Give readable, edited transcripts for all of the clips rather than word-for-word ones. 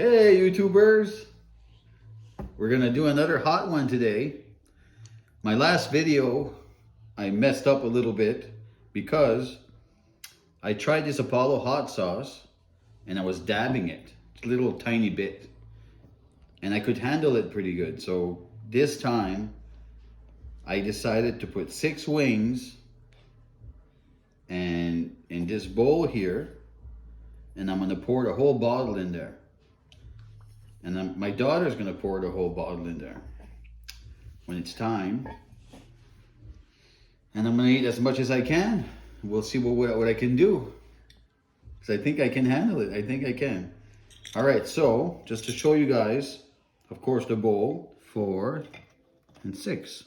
Hey YouTubers! We're gonna do another hot one today. My last video, I messed up a little bit because I tried this Apollo hot sauce and I was dabbing it, a little tiny bit. And I could handle it pretty good. So this time, I decided to put 6 wings and in this bowl here, and I'm gonna pour the whole bottle in there. And my daughter's gonna pour the whole bottle in there when it's time. And I'm gonna eat as much as I can. We'll see what I can do. Because I think I can handle it. I think I can. All right, so just to show you guys, of course, the bowl, 4 and 6.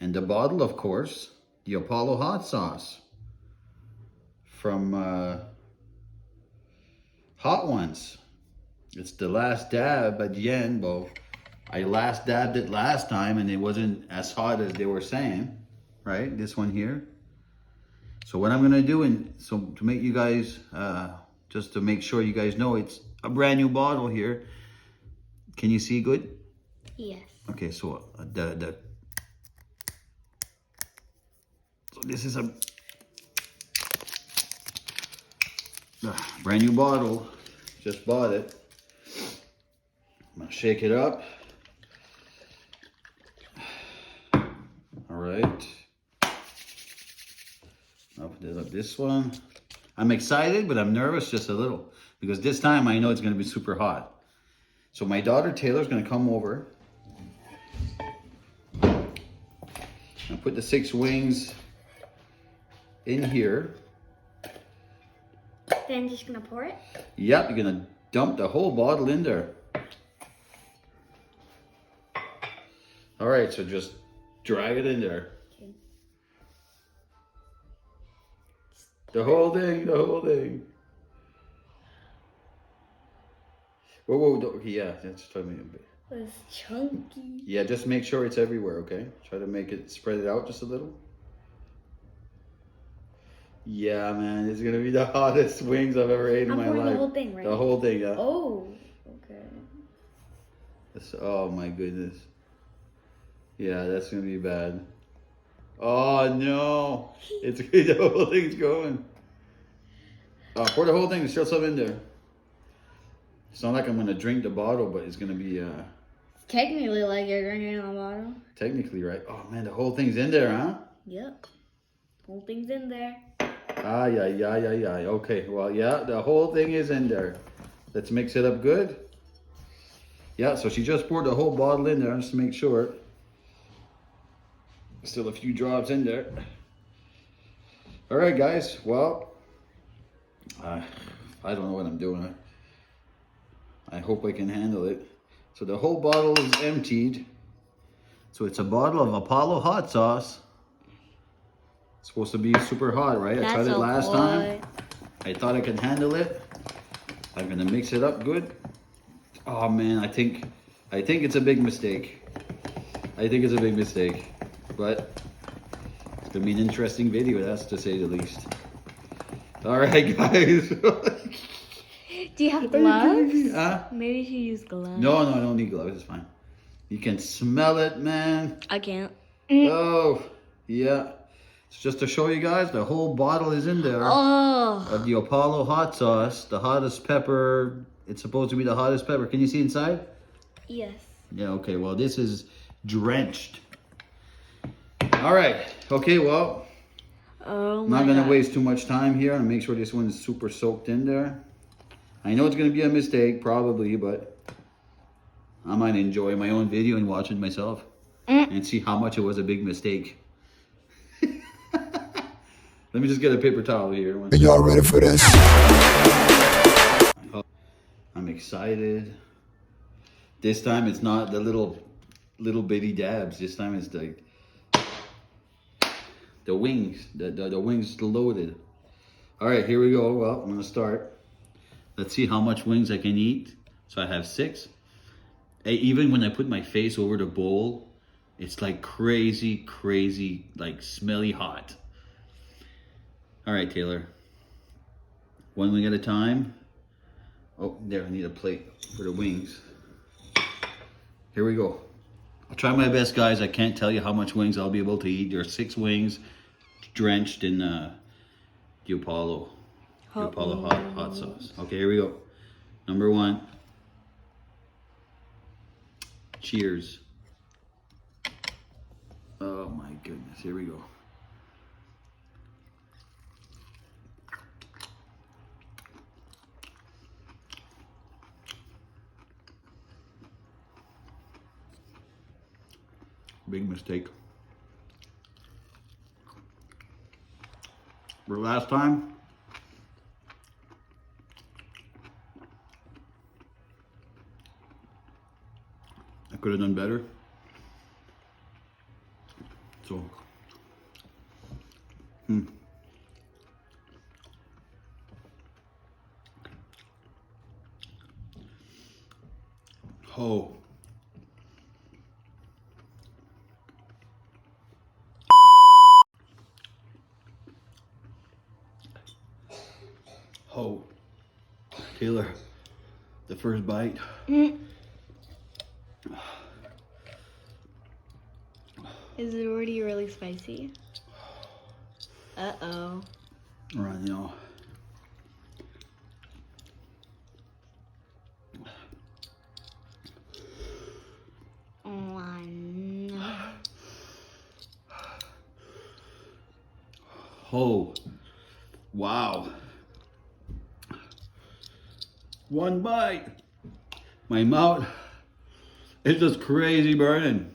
And the bottle, of course, the Apollo hot sauce from Hot Ones. It's the last dab at the end. Well, I last dabbed it last time and it wasn't as hot as they were saying, right? This one here. So what I'm gonna do, to make you guys, just to make sure you guys know, it's a brand new bottle here. Can you see good? Yes. Okay, so so this is a brand new bottle. Just bought it. I'm gonna shake it up. All right. I'll put up this one. I'm excited, but I'm nervous just a little because this time I know it's gonna be super hot. So my daughter Taylor's gonna come over and put the 6 wings in here. Then just gonna pour it? Yep, you're gonna dump the whole bottle in there. All right, so just drag it in there. Okay. The whole thing, the whole thing. Whoa, whoa, okay, yeah, that's try to make it big. It was chunky. Yeah, just make sure it's everywhere, okay? Try to make it, spread it out just a little. Yeah, man, it's gonna be the hottest wings I've ever ate in my life. The whole thing, right? The whole thing, yeah. Oh, okay. Oh my goodness. Yeah, that's gonna be bad. Oh no, it's the whole thing's going. Pour the whole thing. There's still some in there. It's not like I'm gonna drink the bottle, but it's gonna be Technically, like you're drinking a bottle. technically, right? Oh man, the whole thing's in there, huh? Yep. Whole thing's in there. Ah, yeah. Okay, well, yeah, the whole thing is in there. Let's mix it up good. Yeah, so she just poured the whole bottle in there just to make sure. Still a few drops in there. All right, guys. Well, I don't know what I'm doing. I hope I can handle it. So the whole bottle is emptied. So it's a bottle of Apollo hot sauce. It's supposed to be super hot, right? I tried it last time. I thought I could handle it. I'm gonna mix it up good. Oh man, I think it's a big mistake. I think it's a big mistake. But it's gonna be an interesting video, that's to say the least. All right, guys. Do you have gloves? Huh? Maybe you should use gloves. No, I don't need gloves. It's fine. You can smell it, man. I can't. Oh, yeah. It's just to show you guys, the whole bottle is in there of the Apollo hot sauce, the hottest pepper. It's supposed to be the hottest pepper. Can you see inside? Yes. Yeah, okay. Well, this is drenched. All right. Okay, well, I'm not going to waste too much time here and make sure this one is super soaked in there. I know it's going to be a mistake, probably, but I might enjoy my own video and watch it myself and see how much it was a big mistake. Let me just get a paper towel here. Are y'all ready for this? I'm excited. This time it's not the little bitty dabs. This time it's like the wings. The wings loaded. All right, here we go. Well, I'm gonna start. Let's see how much wings I can eat. So I have 6. Even when I put my face over the bowl, it's like crazy, like smelly hot. All right, Taylor. One wing at a time. Oh, there, I need a plate for the wings. Here we go. I'll try my best, guys. I can't tell you how much wings I'll be able to eat. There are 6 wings drenched in the Apolo hot sauce. Okay, here we go. Number 1. Cheers. Oh my goodness, here we go. Big mistake. For last time, I could have done better. So, Oh. Oh. Taylor, the first bite. Is it already really spicy? Uh-oh. Right, you know. Oh, no. Oh. Wow. One bite. My mouth is just crazy burning.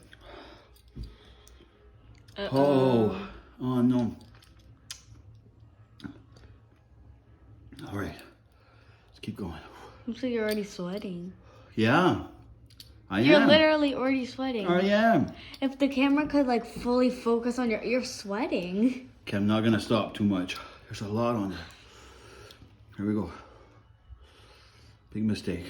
Oh. Oh no. All right. Let's keep going. Looks like you're already sweating. Yeah. I You're am. literally already sweating. I am. If the camera could like fully focus on you're sweating. Okay, I'm not gonna stop too much. There's a lot on there. Here we go. Big mistake.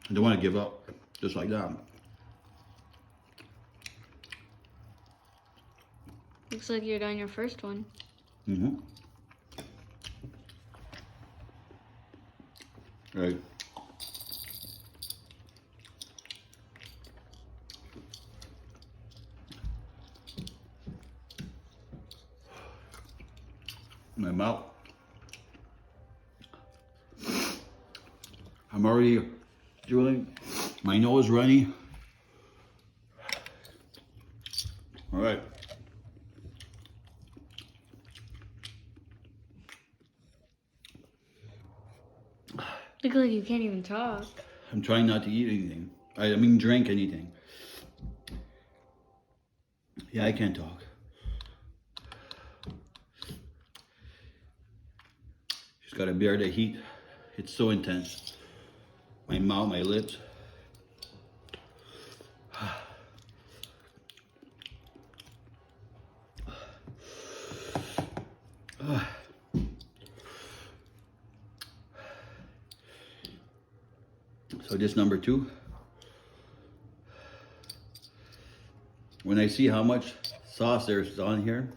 I don't want to give up just like that. Looks like you're done your first one. Mm-hmm. Right. My mouth. I'm already drooling. My nose runny. All right. Looks like you can't even talk. I'm trying not to eat anything. I mean, drink anything. Yeah, I can't talk. Just gotta bear the heat. It's so intense. My mouth, my lips. So this number 2. When I see how much sauce there's on here,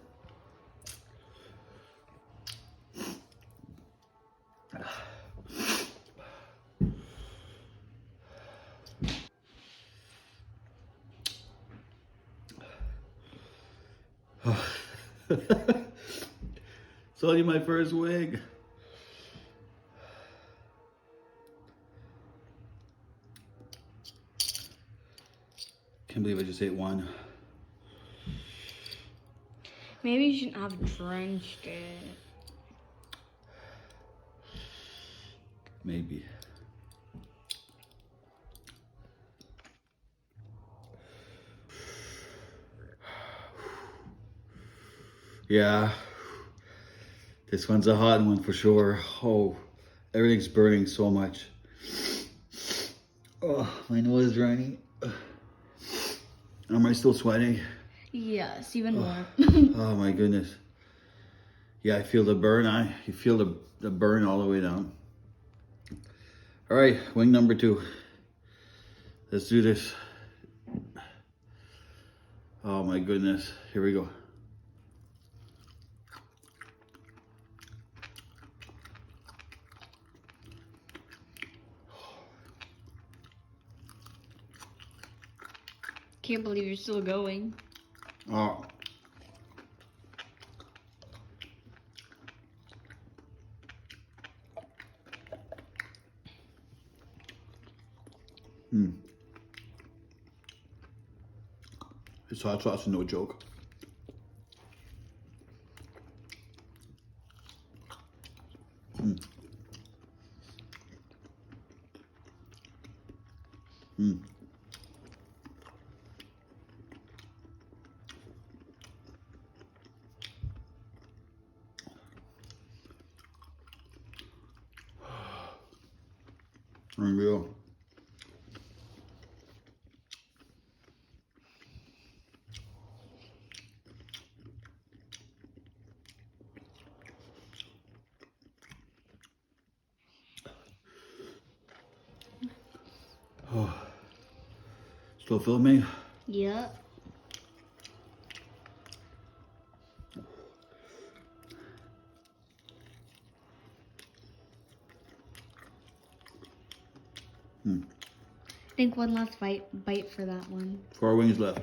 it's only my first wig. Can't believe I just ate one. Maybe you shouldn't have drenched it. Maybe. Yeah. This one's a hot one for sure. Oh, everything's burning so much. Oh, my nose is running. Am I still sweating? Yes, even more. Oh my goodness. Yeah, I feel the burn. You feel the burn all the way down. All right, wing number 2. Let's do this. Oh my goodness. Here we go. Can't believe you're still going. Oh. This hot sauce is no joke. Unreal. Oh. Still filming? Yep. I think one last bite for that one. 4 wings left.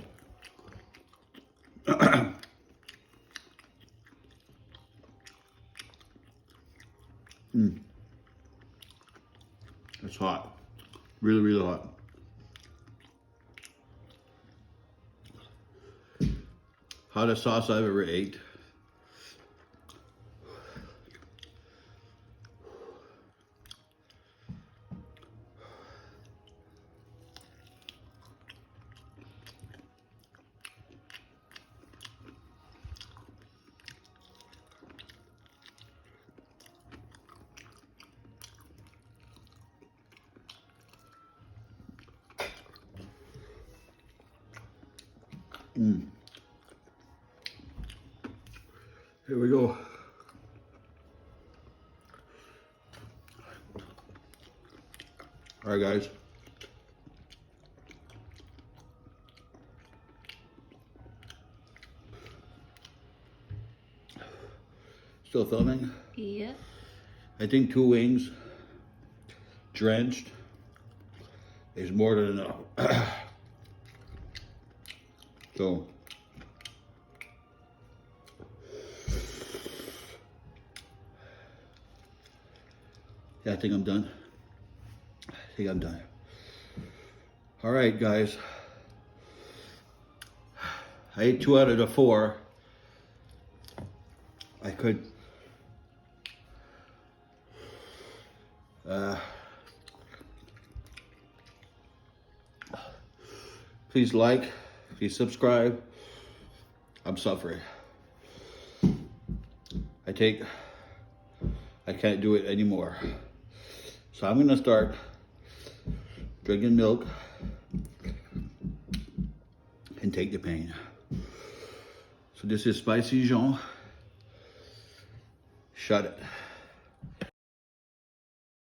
It's hot. Really, really hot. Hottest sauce I've ever ate. Here we go. All right, guys. Still filming? Yep. I think 2 wings drenched is more than enough. So, yeah, I think I'm done. All right, guys. I ate 2 out of the 4. I could please like, please subscribe. I'm suffering. I can't do it anymore. So I'm gonna start drinking milk and take the pain. So this is Spicy Jean. Shut it.